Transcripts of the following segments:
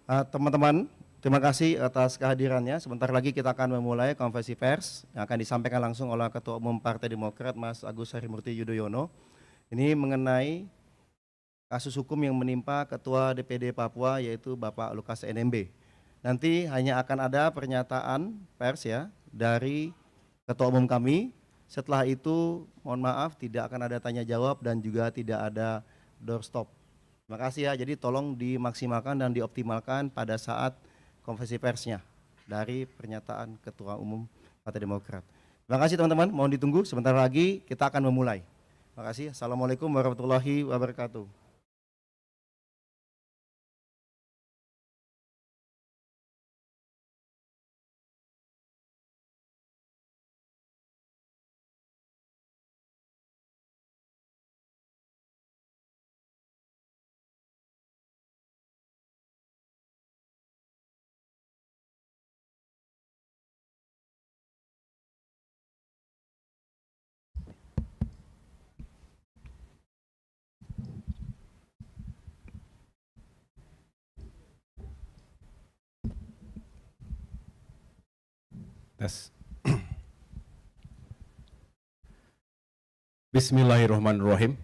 Teman-teman, terima kasih atas kehadirannya. Sebentar lagi kita akan memulai konferensi pers yang akan disampaikan langsung oleh Ketua Umum Partai Demokrat Mas Agus Harimurti Yudhoyono. Ini mengenai kasus hukum yang menimpa Ketua DPD Papua yaitu Bapak Lukas NMB. Nanti hanya akan ada pernyataan pers ya dari Ketua Umum kami. Setelah itu mohon maaf tidak akan ada tanya jawab dan juga tidak ada doorstop. Terima kasih ya, jadi tolong dimaksimalkan dan dioptimalkan pada saat konferensi persnya dari pernyataan Ketua Umum Partai Demokrat. Terima kasih teman-teman, mohon ditunggu sebentar lagi kita akan memulai. Terima kasih, Assalamualaikum warahmatullahi wabarakatuh. Tes. Bismillahirrahmanirrahim.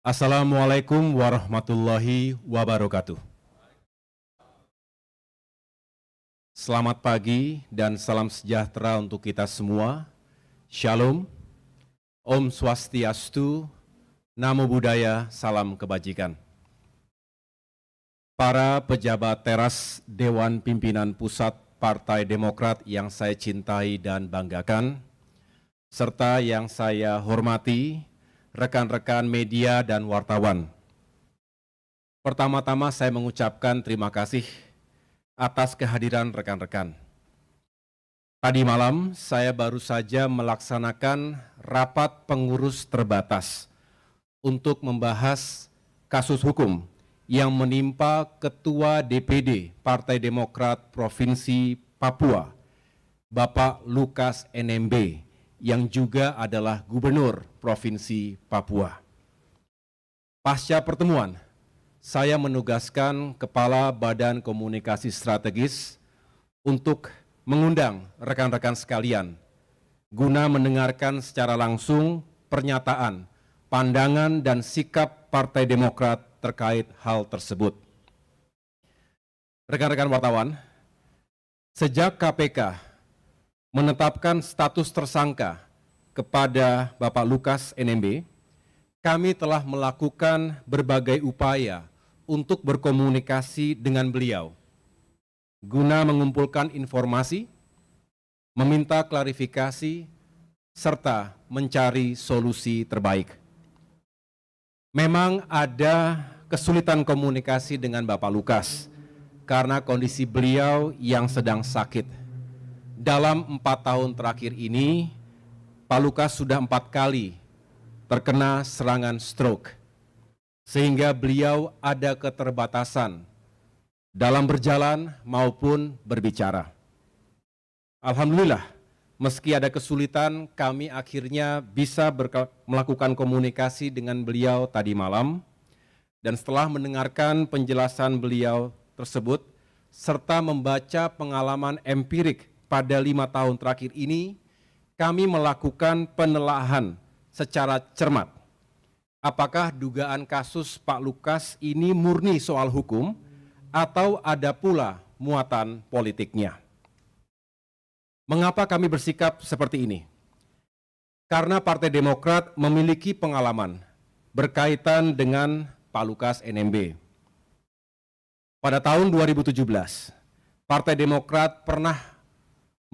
Assalamualaikum warahmatullahi wabarakatuh. Selamat pagi dan salam sejahtera untuk kita semua. Shalom, Om Swastiastu, Namo Buddhaya, salam kebajikan. Para pejabat teras Dewan Pimpinan Pusat Partai Demokrat yang saya cintai dan banggakan, serta yang saya hormati, rekan-rekan media dan wartawan. Pertama-tama saya mengucapkan terima kasih atas kehadiran rekan-rekan. Tadi malam saya baru saja melaksanakan rapat pengurus terbatas untuk membahas kasus hukum yang menimpa Ketua DPD Partai Demokrat Provinsi Papua, Bapak Lukas NMB, yang juga adalah Gubernur Provinsi Papua. Pasca pertemuan, saya menugaskan Kepala Badan Komunikasi Strategis untuk mengundang rekan-rekan sekalian guna mendengarkan secara langsung pernyataan, pandangan, dan sikap Partai Demokrat terkait hal tersebut. Rekan-rekan wartawan, sejak KPK menetapkan status tersangka kepada Bapak Lukas NMB, kami telah melakukan berbagai upaya untuk berkomunikasi dengan beliau, guna mengumpulkan informasi, meminta klarifikasi, serta mencari solusi terbaik. Memang ada kesulitan komunikasi dengan Bapak Lukas karena kondisi beliau yang sedang sakit. Dalam 4 tahun terakhir ini, Pak Lukas sudah 4 kali terkena serangan stroke, sehingga beliau ada keterbatasan dalam berjalan maupun berbicara. Alhamdulillah, meski ada kesulitan, kami akhirnya bisa melakukan komunikasi dengan beliau tadi malam, dan setelah mendengarkan penjelasan beliau tersebut, serta membaca pengalaman empirik pada 5 tahun terakhir ini, kami melakukan penelaahan secara cermat. Apakah dugaan kasus Pak Lukas ini murni soal hukum, atau ada pula muatan politiknya? Mengapa kami bersikap seperti ini? Karena Partai Demokrat memiliki pengalaman berkaitan dengan Pak Lukas NMB. Pada tahun 2017, Partai Demokrat pernah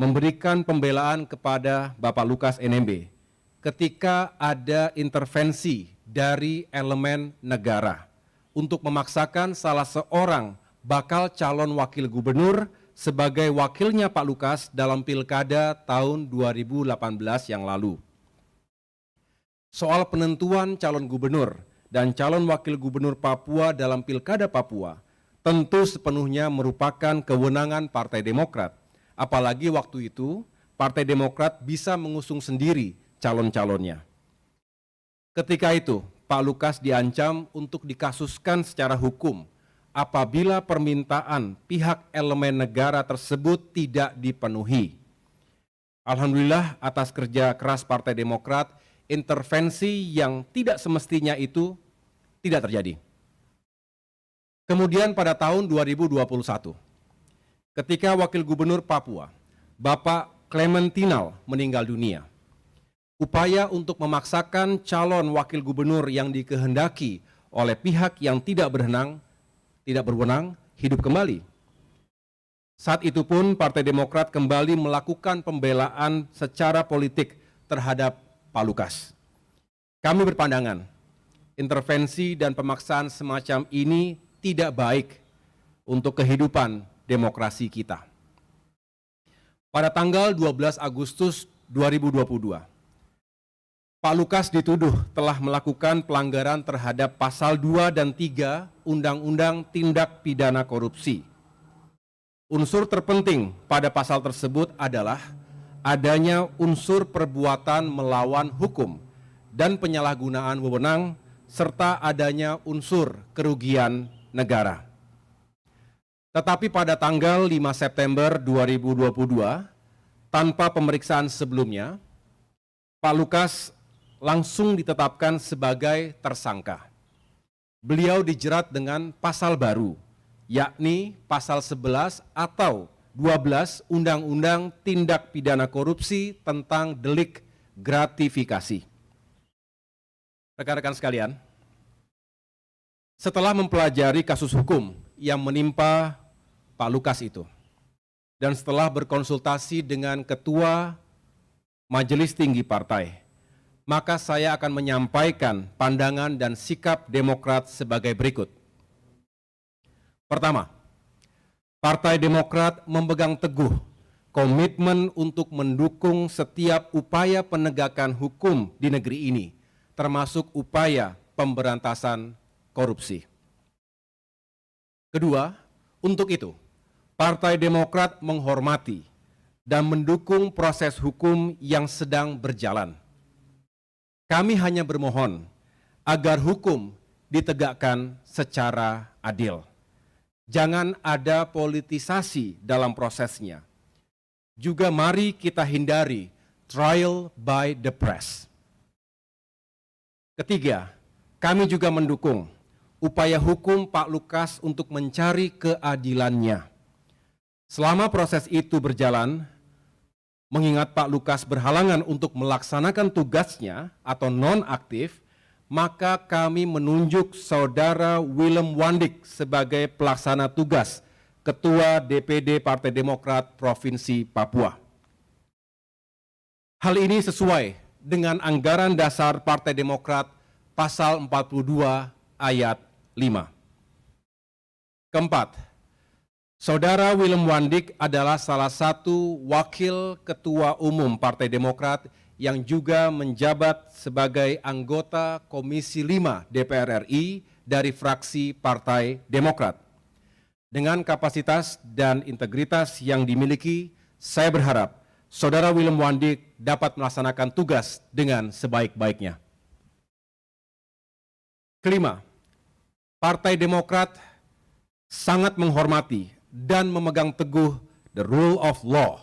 memberikan pembelaan kepada Bapak Lukas NMB ketika ada intervensi dari elemen negara untuk memaksakan salah seorang bakal calon wakil gubernur sebagai wakilnya Pak Lukas dalam pilkada tahun 2018 yang lalu. Soal penentuan calon gubernur dan calon wakil gubernur Papua dalam pilkada Papua tentu sepenuhnya merupakan kewenangan Partai Demokrat. Apalagi waktu itu Partai Demokrat bisa mengusung sendiri calon-calonnya. Ketika itu Pak Lukas diancam untuk dikasuskan secara hukum apabila permintaan pihak elemen negara tersebut tidak dipenuhi. Alhamdulillah atas kerja keras Partai Demokrat, intervensi yang tidak semestinya itu tidak terjadi. Kemudian pada tahun 2021, ketika Wakil Gubernur Papua, Bapak Clementinal meninggal dunia, upaya untuk memaksakan calon wakil gubernur yang dikehendaki oleh pihak yang tidak berwenang hidup kembali. Saat itu pun Partai Demokrat kembali melakukan pembelaan secara politik terhadap Pak Lukas. Kami berpandangan, intervensi dan pemaksaan semacam ini tidak baik untuk kehidupan demokrasi kita. Pada tanggal 12 Agustus 2022, Pak Lukas dituduh telah melakukan pelanggaran terhadap pasal 2 dan 3 Undang-Undang Tindak Pidana Korupsi. Unsur terpenting pada pasal tersebut adalah adanya unsur perbuatan melawan hukum dan penyalahgunaan wewenang serta adanya unsur kerugian negara. Tetapi pada tanggal 5 September 2022, tanpa pemeriksaan sebelumnya, Pak Lukas langsung ditetapkan sebagai tersangka. Beliau dijerat dengan pasal baru, yakni pasal 11 atau 12 Undang-Undang Tindak Pidana Korupsi tentang delik gratifikasi. Rekan-rekan sekalian, setelah mempelajari kasus hukum yang menimpa Pak Lukas itu, dan setelah berkonsultasi dengan Ketua Majelis Tinggi Partai, maka saya akan menyampaikan pandangan dan sikap Demokrat sebagai berikut. Pertama, Partai Demokrat memegang teguh komitmen untuk mendukung setiap upaya penegakan hukum di negeri ini, termasuk upaya pemberantasan korupsi. Kedua, untuk itu, Partai Demokrat menghormati dan mendukung proses hukum yang sedang berjalan. Kami hanya bermohon agar hukum ditegakkan secara adil. Jangan ada politisasi dalam prosesnya. Juga mari kita hindari trial by the press. Ketiga, kami juga mendukung upaya hukum Pak Lukas untuk mencari keadilannya. Selama proses itu berjalan, mengingat Pak Lukas berhalangan untuk melaksanakan tugasnya atau non-aktif, maka kami menunjuk Saudara Willem Wandik sebagai pelaksana tugas Ketua DPD Partai Demokrat Provinsi Papua. Hal ini sesuai dengan anggaran dasar Partai Demokrat pasal 42 ayat 5. Keempat, Saudara Willem Wandik adalah salah satu wakil ketua umum Partai Demokrat yang juga menjabat sebagai anggota Komisi 5 DPR RI dari fraksi Partai Demokrat. Dengan kapasitas dan integritas yang dimiliki, saya berharap Saudara Willem Wandik dapat melaksanakan tugas dengan sebaik-baiknya. Kelima, Partai Demokrat sangat menghormati dan memegang teguh the rule of law,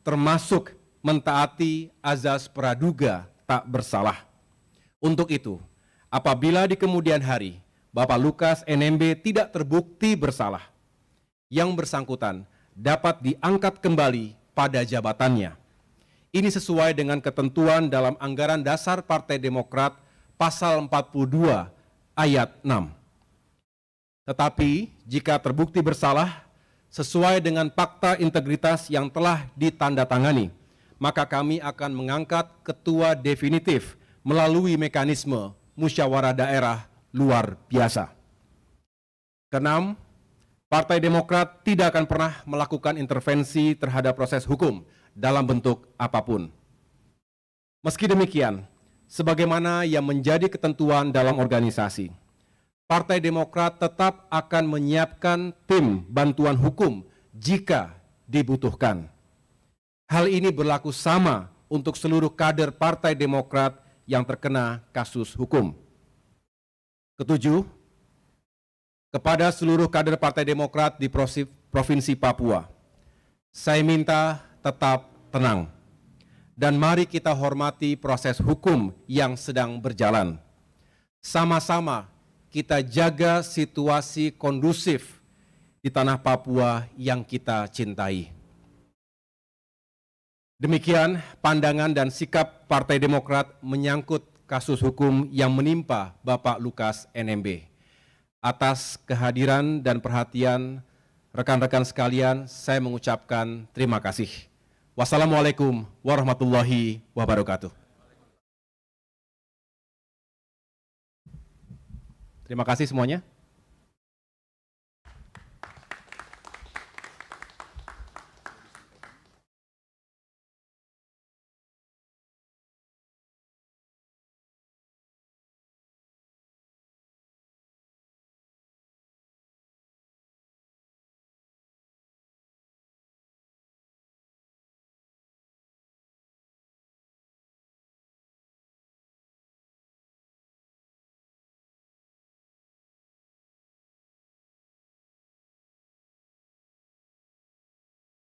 termasuk mentaati azas praduga tak bersalah. Untuk itu, apabila di kemudian hari Bapak Lukas NMB tidak terbukti bersalah, yang bersangkutan dapat diangkat kembali pada jabatannya. Ini sesuai dengan ketentuan dalam anggaran dasar Partai Demokrat pasal 42 ayat 6. Tetapi jika terbukti bersalah, sesuai dengan fakta integritas yang telah ditandatangani, maka kami akan mengangkat ketua definitif melalui mekanisme musyawarah daerah luar biasa. Keenam, Partai Demokrat tidak akan pernah melakukan intervensi terhadap proses hukum dalam bentuk apapun. Meski demikian, sebagaimana yang menjadi ketentuan dalam organisasi, Partai Demokrat tetap akan menyiapkan tim bantuan hukum jika dibutuhkan. Hal ini berlaku sama untuk seluruh kader Partai Demokrat yang terkena kasus hukum. Ketujuh, Kepada seluruh kader Partai Demokrat di Provinsi Papua, saya minta tetap tenang dan mari kita hormati proses hukum yang sedang berjalan. Sama-sama kita jaga situasi kondusif di tanah Papua yang kita cintai. Demikian pandangan dan sikap Partai Demokrat menyangkut kasus hukum yang menimpa Bapak Lukas NMB. Atas kehadiran dan perhatian rekan-rekan sekalian, saya mengucapkan terima kasih. Wassalamualaikum warahmatullahi wabarakatuh. Terima kasih semuanya.